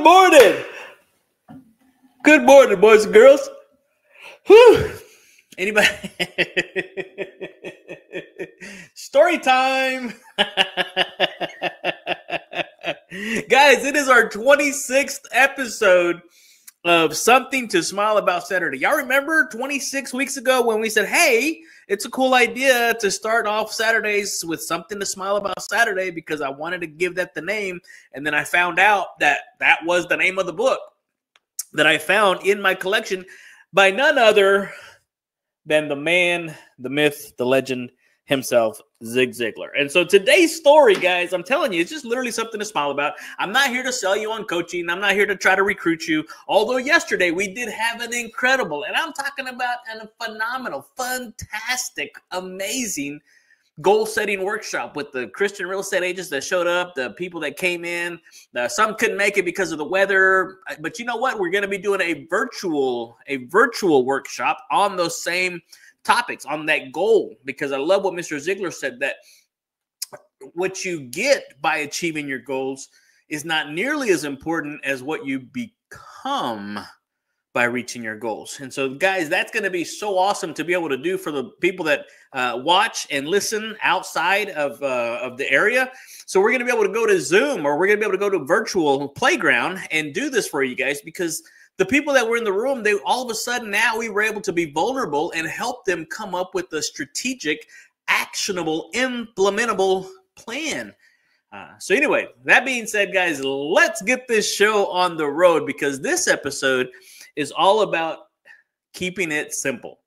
Good morning. Good morning, boys and girls. Whew. Anybody? Story time. Guys, it is our 26th episode of Something to Smile About Saturday. Y'all remember 26 weeks ago when we said, hey, it's a cool idea to start off Saturdays with Something to Smile About Saturday because I wanted to give that the name. And then I found out that that was the name of the book that I found in my collection by none other than the man, the myth, the legend himself, Zig Ziglar. And so today's story, guys, I'm telling you, it's just literally something to smile about. I'm not here to sell you on coaching. I'm not here to try to recruit you. Although yesterday we did have an incredible, and I'm talking about a phenomenal, fantastic, amazing goal-setting workshop with the Christian real estate agents that showed up, the people that came in. Some couldn't make it because of the weather. But you know what? We're going to be doing a virtual workshop on those same topics, on that goal, because I love what Mr. Ziglar said, that what you get by achieving your goals is not nearly as important as what you become by reaching your goals. And so, guys, that's going to be so awesome to be able to do for the people that watch and listen outside of the area. So we're going to be able to go to Zoom, or we're going to be able to go to virtual playground and do this for you guys, because the people that were in the room, they all of a sudden now we were able to be vulnerable and help them come up with a strategic, actionable, implementable plan. So anyway, that being said, guys, let's get this show on the road, because this episode is all about keeping it simple.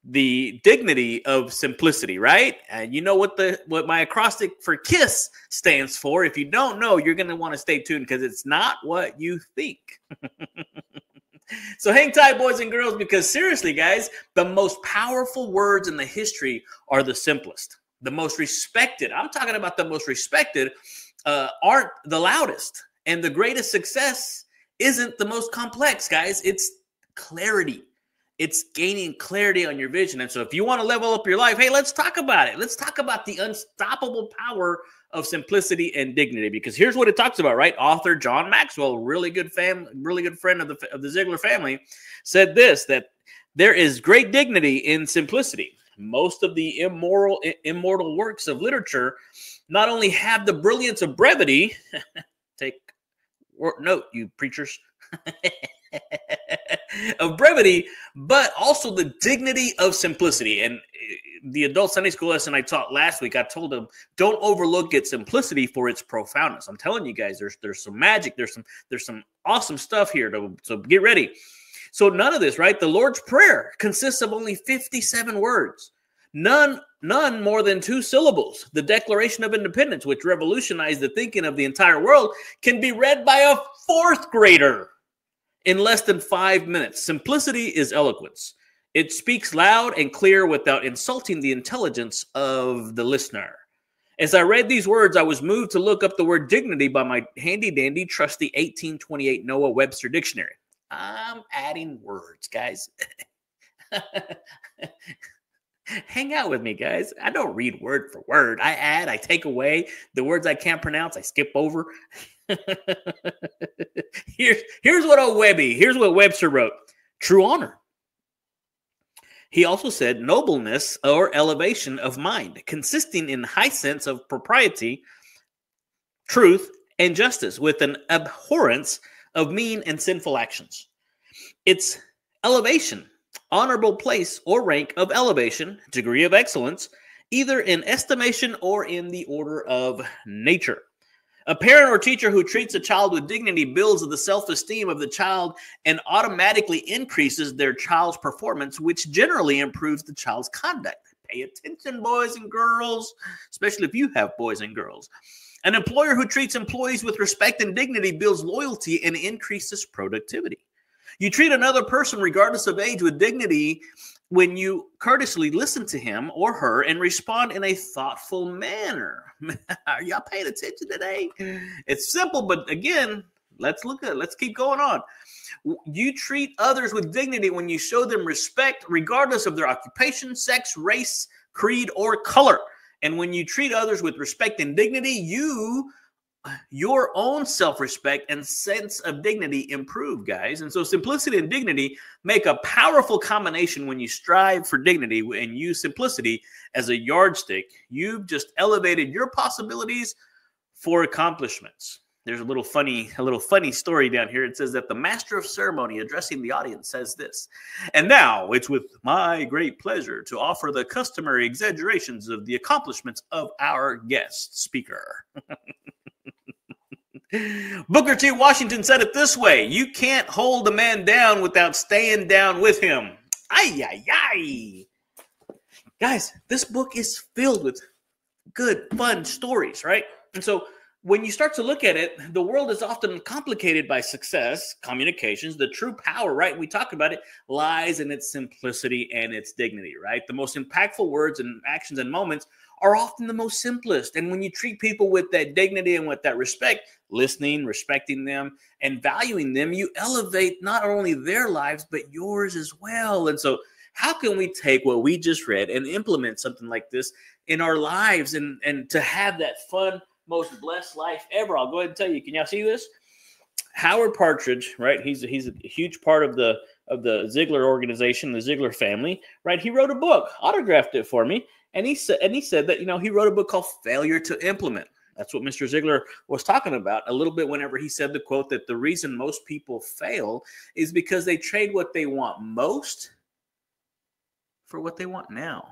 The dignity of simplicity, right? And you know what my acrostic for KISS stands for. If you don't know, you're going to want to stay tuned, because it's not what you think. So hang tight, boys and girls, because seriously, guys, the most powerful words in the history are the simplest. The most respected, I'm talking about the most respected, aren't the loudest. And the greatest success isn't the most complex, guys. It's clarity. It's gaining clarity on your vision. And so if you want to level up your life, hey, let's talk about it. Let's talk about the unstoppable power of simplicity and dignity, because here's what it talks about, right? Author John Maxwell, really good friend of the Ziglar family, said this, that there is great dignity in simplicity. Most of the immortal works of literature not only have the brilliance of brevity, take note, you preachers, of brevity, but also the dignity of simplicity. And the adult Sunday school lesson I taught last week, I told them, don't overlook its simplicity for its profoundness. I'm telling you guys, there's some magic, there's some awesome stuff here. So get ready. So none of this, right? The Lord's Prayer consists of only 57 words, none more than 2 syllables. The Declaration of Independence, which revolutionized the thinking of the entire world, can be read by a 4th grader in less than 5 minutes. Simplicity is eloquence. It speaks loud and clear without insulting the intelligence of the listener. As I read these words, I was moved to look up the word dignity by my handy-dandy, trusty 1828 Noah Webster Dictionary. I'm adding words, guys. Hang out with me, guys. I don't read word for word. I add, I take away. The words I can't pronounce, I skip over. Here's what Webster wrote. True honor. He also said nobleness or elevation of mind, consisting in high sense of propriety, truth, and justice, with an abhorrence of mean and sinful actions. It's elevation, honorable place or rank of elevation, degree of excellence, either in estimation or in the order of nature. A parent or teacher who treats a child with dignity builds the self-esteem of the child and automatically increases their child's performance, which generally improves the child's conduct. Pay attention, boys and girls, especially if you have boys and girls. An employer who treats employees with respect and dignity builds loyalty and increases productivity. You treat another person, regardless of age, with dignity when you courteously listen to him or her and respond in a thoughtful manner. Are y'all paying attention today? It's simple, but again, let's keep going on. You treat others with dignity when you show them respect, regardless of their occupation, sex, race, creed, or color. And when you treat others with respect and dignity, you your own self-respect and sense of dignity improve, guys. And so simplicity and dignity make a powerful combination. When you strive for dignity and use simplicity as a yardstick, you've just elevated your possibilities for accomplishments. There's a little funny story down here. It says that the master of ceremony addressing the audience says this, "And now it's with my great pleasure to offer the customary exaggerations of the accomplishments of our guest speaker." Booker T. Washington said it this way: "You can't hold a man down without staying down with him." Ay, ay, ay. Guys, this book is filled with good, fun stories, right? And so when you start to look at it, the world is often complicated by success, communications. The true power, right? We talk about it, lies in its simplicity and its dignity, right? The most impactful words and actions and moments are often the most simplest. And when you treat people with that dignity and with that respect, listening, respecting them, and valuing them, you elevate not only their lives, but yours as well. And so how can we take what we just read and implement something like this in our lives and to have that fun, most blessed life ever? I'll go ahead and tell you. Can y'all see this? Howard Partridge, right? He's a huge part of the Ziegler organization, the Ziegler family, right? He wrote a book, autographed it for me, and he said that he wrote a book called Failure to Implement. That's what Mr. Ziegler was talking about a little bit whenever he said the quote that the reason most people fail is because they trade what they want most for what they want now.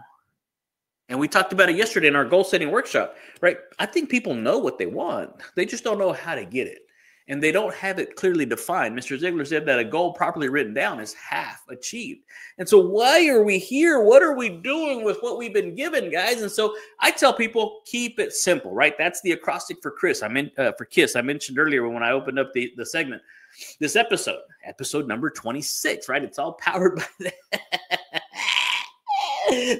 And we talked about it yesterday in our goal setting workshop, right? I think people know what they want. They just don't know how to get it. And they don't have it clearly defined. Mr. Ziegler said that a goal properly written down is half achieved. And so why are we here? What are we doing with what we've been given, guys? And so I tell people, keep it simple, right? That's the acrostic for KISS. I mentioned earlier when I opened up the segment, this episode number 26, right? It's all powered by that.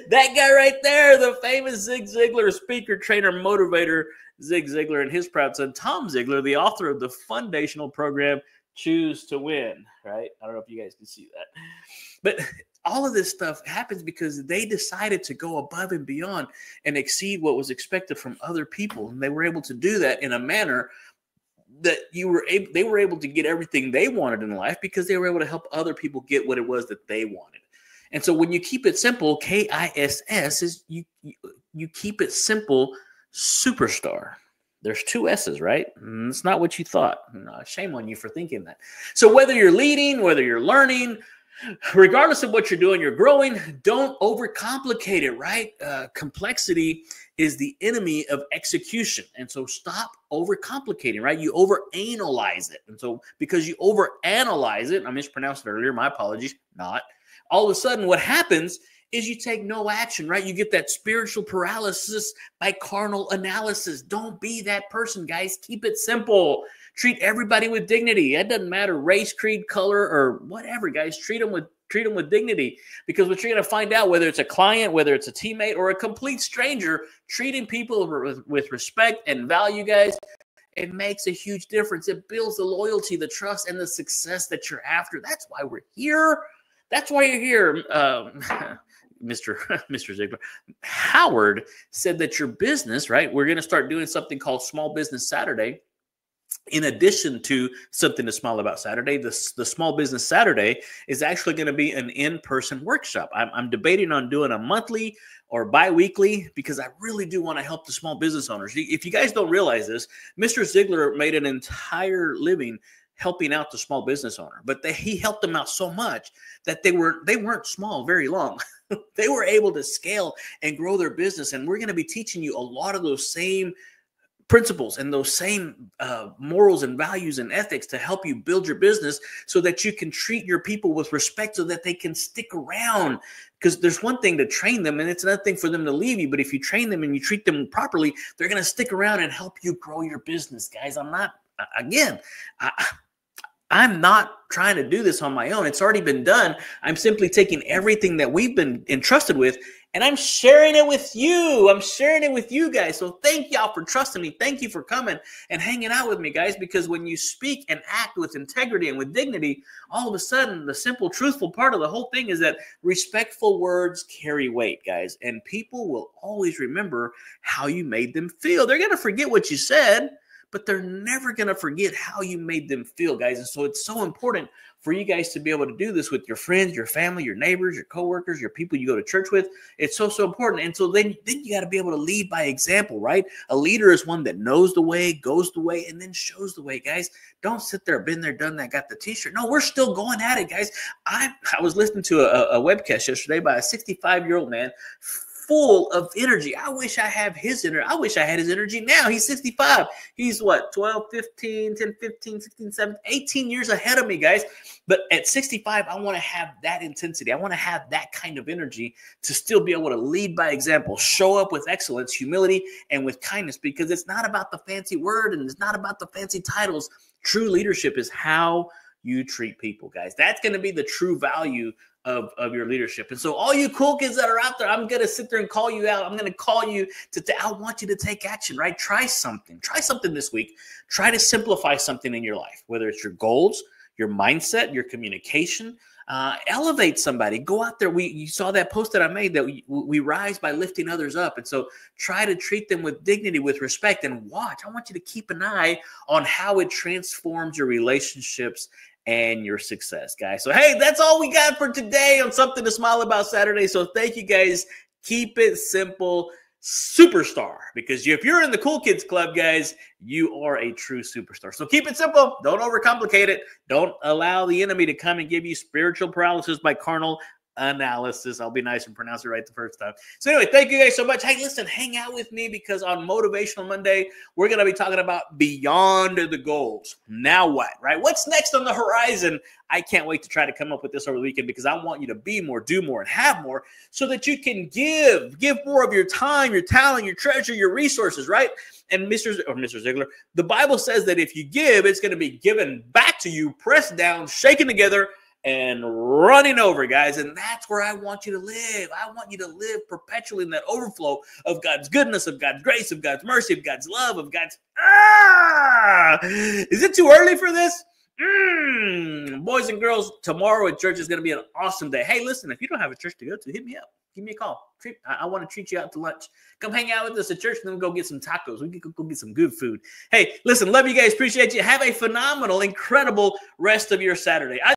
That guy right there, the famous Zig Ziglar speaker, trainer, motivator, Zig Ziglar, and his proud son, Tom Ziglar, the author of the foundational program, Choose to Win, right? I don't know if you guys can see that. But all of this stuff happens because they decided to go above and beyond and exceed what was expected from other people. And they were able to do that in a manner that they were able to get everything they wanted in life because they were able to help other people get what it was that they wanted. And so when you keep it simple, KISS is you keep it simple, superstar. There's two S's, right? It's not what you thought. Shame on you for thinking that. So whether you're leading, whether you're learning, regardless of what you're doing, you're growing, don't overcomplicate it, right? Complexity is the enemy of execution. And so stop overcomplicating, right? You overanalyze it. And so because you overanalyze it, I mispronounced it earlier, my apologies, all of a sudden what happens is you take no action, right? You get that spiritual paralysis by carnal analysis. Don't be that person, guys. Keep it simple. Treat everybody with dignity. It doesn't matter race, creed, color, or whatever, guys. Treat them with dignity, because what you're going to find out, whether it's a client, whether it's a teammate, or a complete stranger, treating people with respect and value, guys, it makes a huge difference. It builds the loyalty, the trust, and the success that you're after. That's why we're here. That's why you're here. Mr. Ziegler. Howard said that your business, right? We're going to start doing something called Small Business Saturday. In addition to something to smile about Saturday, the Small Business Saturday is actually going to be an in-person workshop. I'm debating on doing a monthly or bi-weekly because I really do want to help the small business owners. If you guys don't realize this, Mr. Ziegler made an entire living helping out the small business owner, but he helped them out so much that they weren't small very long. They were able to scale and grow their business. And we're going to be teaching you a lot of those same principles and those same morals and values and ethics to help you build your business so that you can treat your people with respect so that they can stick around. Because there's one thing to train them and it's another thing for them to leave you. But if you train them and you treat them properly, they're going to stick around and help you grow your business, guys. I'm not trying to do this on my own. It's already been done. I'm simply taking everything that we've been entrusted with and I'm sharing it with you. I'm sharing it with you guys. So thank y'all for trusting me. Thank you for coming and hanging out with me, guys, because when you speak and act with integrity and with dignity, all of a sudden, the simple, truthful part of the whole thing is that respectful words carry weight, guys, and people will always remember how you made them feel. They're going to forget what you said, but they're never going to forget how you made them feel, guys. And so it's so important for you guys to be able to do this with your friends, your family, your neighbors, your coworkers, your people you go to church with. It's so important. And so then you got to be able to lead by example, right? A leader is one that knows the way, goes the way, and then shows the way, guys. Don't sit there, been there, done that, got the t-shirt. No, we're still going at it, guys. I was listening to a webcast yesterday by a 65-year-old man, full of energy. I wish I have his energy. I wish I had his energy now. He's 65. He's what, 12, 15, 10, 15, 16, 17, 18 years ahead of me, guys. But at 65, I want to have that intensity. I want to have that kind of energy to still be able to lead by example, show up with excellence, humility, and with kindness, because it's not about the fancy word and it's not about the fancy titles. True leadership is how you treat people, guys. That's going to be the true value of your leadership. And so all you cool kids that are out there, I'm going to sit there and call you out. I'm going to call you I want you to take action, right? Try something this week. Try to simplify something in your life, whether it's your goals, your mindset, your communication. Elevate somebody. Go out there. You saw that post that I made that we rise by lifting others up. And so try to treat them with dignity, with respect, and watch. I want you to keep an eye on how it transforms your relationships and your success, guys. So, hey, that's all we got for today on Something to Smile About Saturday. So thank you, guys. Keep it simple. Superstar, because if you're in the Cool Kids Club, guys, you are a true superstar. So keep it simple. Don't overcomplicate it. Don't allow the enemy to come and give you spiritual paralysis by carnal analysis. I'll be nice and pronounce it right the first time. So anyway, thank you guys so much. Hey, listen, hang out with me, because on Motivational Monday, we're going to be talking about beyond the goals. Now what, right? What's next on the horizon? I can't wait to try to come up with this over the weekend, because I want you to be more, do more, and have more, so that you can give more of your time, your talent, your treasure, your resources, right? And Mr. Ziegler, the Bible says that if you give, it's going to be given back to you, pressed down, shaken together, and running over, guys. And that's where I want you to live. I want you to live perpetually in that overflow of God's goodness, of God's grace, of God's mercy, of God's love, of God's... Is it too early for this? Boys and girls, tomorrow at church is going to be an awesome day. Hey, listen, if you don't have a church to go to, hit me up. Give me a call. I want to treat you out to lunch. Come hang out with us at church, and then we'll go get some tacos. We can go get some good food. Hey, listen, love you guys. Appreciate you. Have a phenomenal, incredible rest of your Saturday.